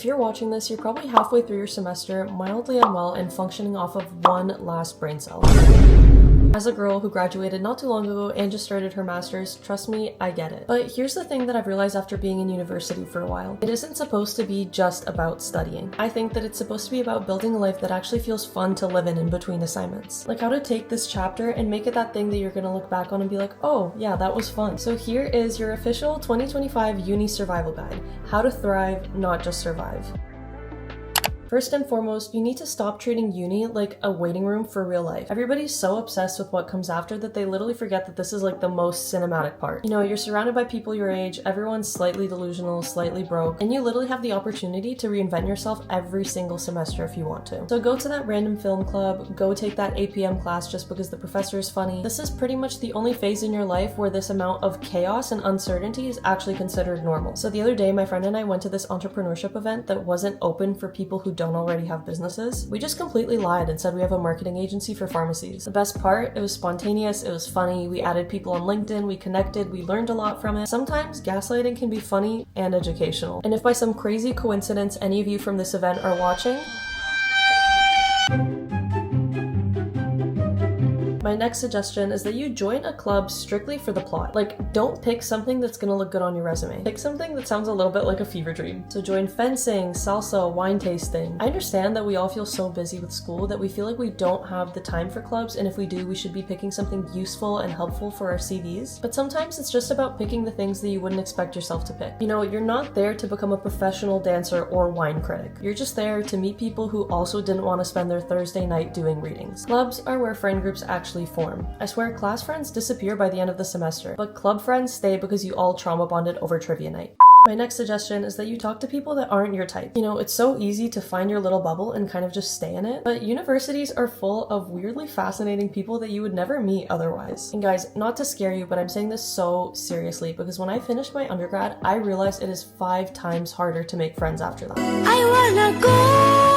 If you're watching this, you're probably halfway through your semester, mildly unwell, and functioning off of one last brain cell. As a girl who graduated not too long ago and just started her master's, trust me, I get it. But here's the thing that I've realized after being in university for a while. It isn't supposed to be just about studying. I think that it's supposed to be about building a life that actually feels fun to live in between assignments. Like how to take this chapter and make it that thing that you're gonna look back on and be like, oh yeah, that was fun. So here is your official 2025 uni survival guide. How to thrive, not just survive. First and foremost, you need to stop treating uni like a waiting room for real life. Everybody's so obsessed with what comes after that they literally forget that this is like the most cinematic part. You know, you're surrounded by people your age, everyone's slightly delusional, slightly broke, and you literally have the opportunity to reinvent yourself every single semester if you want to. So go to that random film club, go take that APM class just because the professor is funny. This is pretty much the only phase in your life where this amount of chaos and uncertainty is actually considered normal. So the other day, my friend and I went to this entrepreneurship event that wasn't open for people who don't already have businesses. We just completely lied and said we have a marketing agency for pharmacies. The best part, it was spontaneous, it was funny, we added people on LinkedIn, we connected, we learned a lot from it. Sometimes gaslighting can be funny and educational. And if by some crazy coincidence any of you from this event are watching, my next suggestion is that you join a club strictly for the plot. Like, don't pick something that's gonna look good on your resume. Pick something that sounds a little bit like a fever dream. So join fencing, salsa, wine tasting. I understand that we all feel so busy with school that we feel like we don't have the time for clubs, and if we do, we should be picking something useful and helpful for our CVs. But sometimes it's just about picking the things that you wouldn't expect yourself to pick. You know, you're not there to become a professional dancer or wine critic. You're just there to meet people who also didn't want to spend their Thursday night doing readings. Clubs are where friend groups actually form. I swear class friends disappear by the end of the semester, but club friends stay because you all trauma bonded over trivia night. My next suggestion is that you talk to people that aren't your type. You know, it's so easy to find your little bubble and kind of just stay in it, but universities are full of weirdly fascinating people that you would never meet otherwise. And guys, not to scare you, but I'm saying this so seriously because when I finished my undergrad, I realized it is 5 times harder to make friends after that. I wanna go!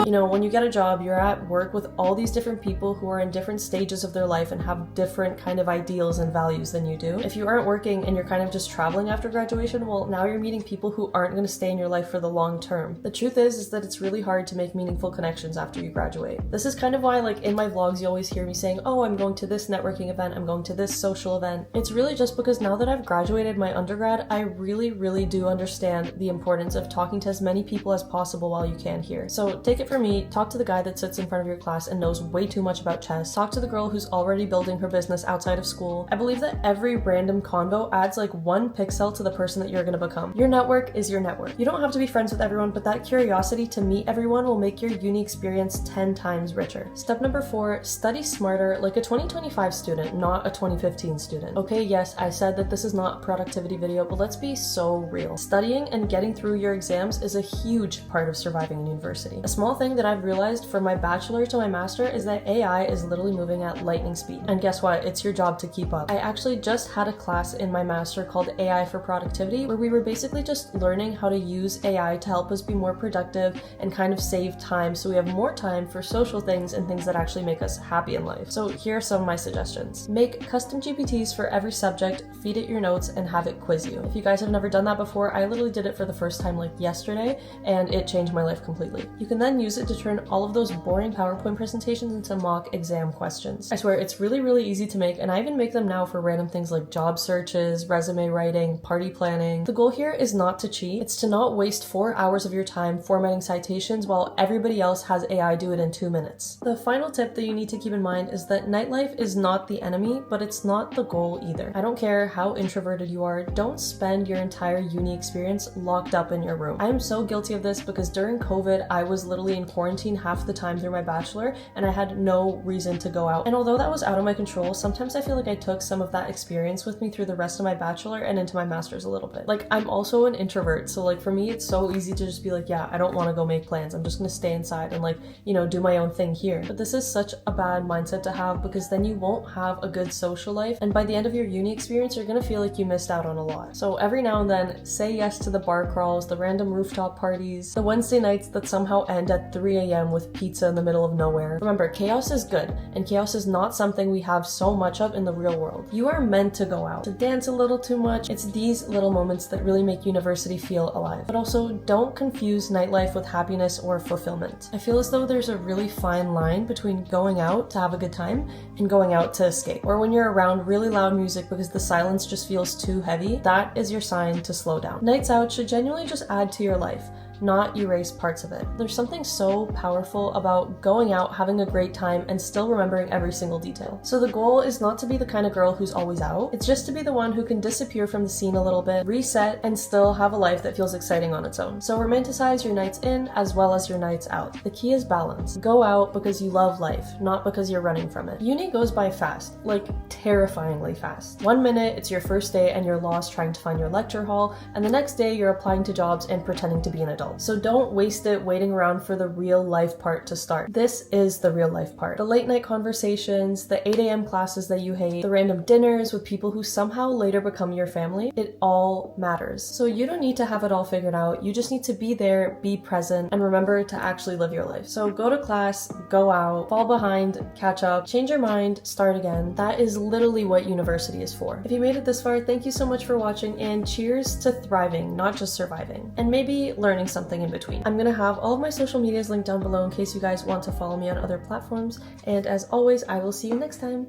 You know, when you get a job, you're at work with all these different people who are in different stages of their life and have different kind of ideals and values than you do. If you aren't working and you're kind of just traveling after graduation, well, now you're meeting people who aren't going to stay in your life for the long term. The truth is that it's really hard to make meaningful connections after you graduate. This is kind of why, like, in my vlogs, you always hear me saying, oh, I'm going to this networking event, I'm going to this social event. It's really just because now that I've graduated my undergrad, I really do understand the importance of talking to as many people as possible while you can here. So take it from me, talk to the guy that sits in front of your class and knows way too much about chess. Talk to the girl who's already building her business outside of school. I believe that every random convo adds like 1 pixel to the person that you're gonna become. Your network is your network. You don't have to be friends with everyone, but that curiosity to meet everyone will make your uni experience 10 times richer. Step number 4, study smarter like a 2025 student, not a 2015 student. Okay, yes, I said that this is not a productivity video, but let's be so real. Studying and getting through your exams is a huge part of surviving in university. A small thing that I've realized from my bachelor to my master is that AI is literally moving at lightning speed. And guess what? It's your job to keep up. I actually just had a class in my master called AI for Productivity, where we were basically just learning how to use AI to help us be more productive and kind of save time so we have more time for social things and things that actually make us happy in life. So here are some of my suggestions. Make custom GPTs for every subject, feed it your notes, and have it quiz you. If you guys have never done that before, I literally did it for the first time like yesterday, and it changed my life completely. You can then use it to turn all of those boring PowerPoint presentations into mock exam questions. I swear it's really easy to make, and I even make them now for random things like job searches, resume writing, party planning. The goal here is not to cheat, it's to not waste 4 hours of your time formatting citations while everybody else has AI do it in 2 minutes. The final tip that you need to keep in mind is that nightlife is not the enemy, but it's not the goal either. I don't care how introverted you are, don't spend your entire uni experience locked up in your room. I am so guilty of this because during COVID, I was literally in quarantine half the time through my bachelor and I had no reason to go out. And although that was out of my control, sometimes I feel like I took some of that experience with me through the rest of my bachelor and into my master's a little bit. Like, I'm also an introvert, so like for me it's so easy to just be like, yeah, I don't want to go make plans, I'm just gonna stay inside and like, you know, do my own thing here. But this is such a bad mindset to have because then you won't have a good social life, and by the end of your uni experience you're gonna feel like you missed out on a lot. So every now and then, say yes to the bar crawls, the random rooftop parties, the Wednesday nights that somehow end at at 3 a.m. with pizza in the middle of nowhere. Remember, chaos is good, and chaos is not something we have so much of in the real world. You are meant to go out, to dance a little too much. It's these little moments that really make university feel alive. But also, don't confuse nightlife with happiness or fulfillment. I feel as though there's a really fine line between going out to have a good time and going out to escape. Or when you're around really loud music because the silence just feels too heavy, that is your sign to slow down. Nights out should genuinely just add to your life, not erase parts of it. There's something so powerful about going out, having a great time, and still remembering every single detail. So the goal is not to be the kind of girl who's always out. It's just to be the one who can disappear from the scene a little bit, reset, and still have a life that feels exciting on its own. So romanticize your nights in as well as your nights out. The key is balance. Go out because you love life, not because you're running from it. Uni goes by fast, like terrifyingly fast. 1 minute, it's your first day and you're lost trying to find your lecture hall, and the next day you're applying to jobs and pretending to be an adult. So don't waste it waiting around for the real life part to start. This is the real life part. The late night conversations, the 8 a.m. classes that you hate, the random dinners with people who somehow later become your family, it all matters. So you don't need to have it all figured out. You just need to be there, be present, and remember to actually live your life. So go to class, go out, fall behind, catch up, change your mind, start again. That is literally what university is for. If you made it this far, thank you so much for watching, and cheers to thriving, not just surviving. And maybe learning something in between. I'm gonna have all of my social medias linked down below in case you guys want to follow me on other platforms, and as always, I will see you next time.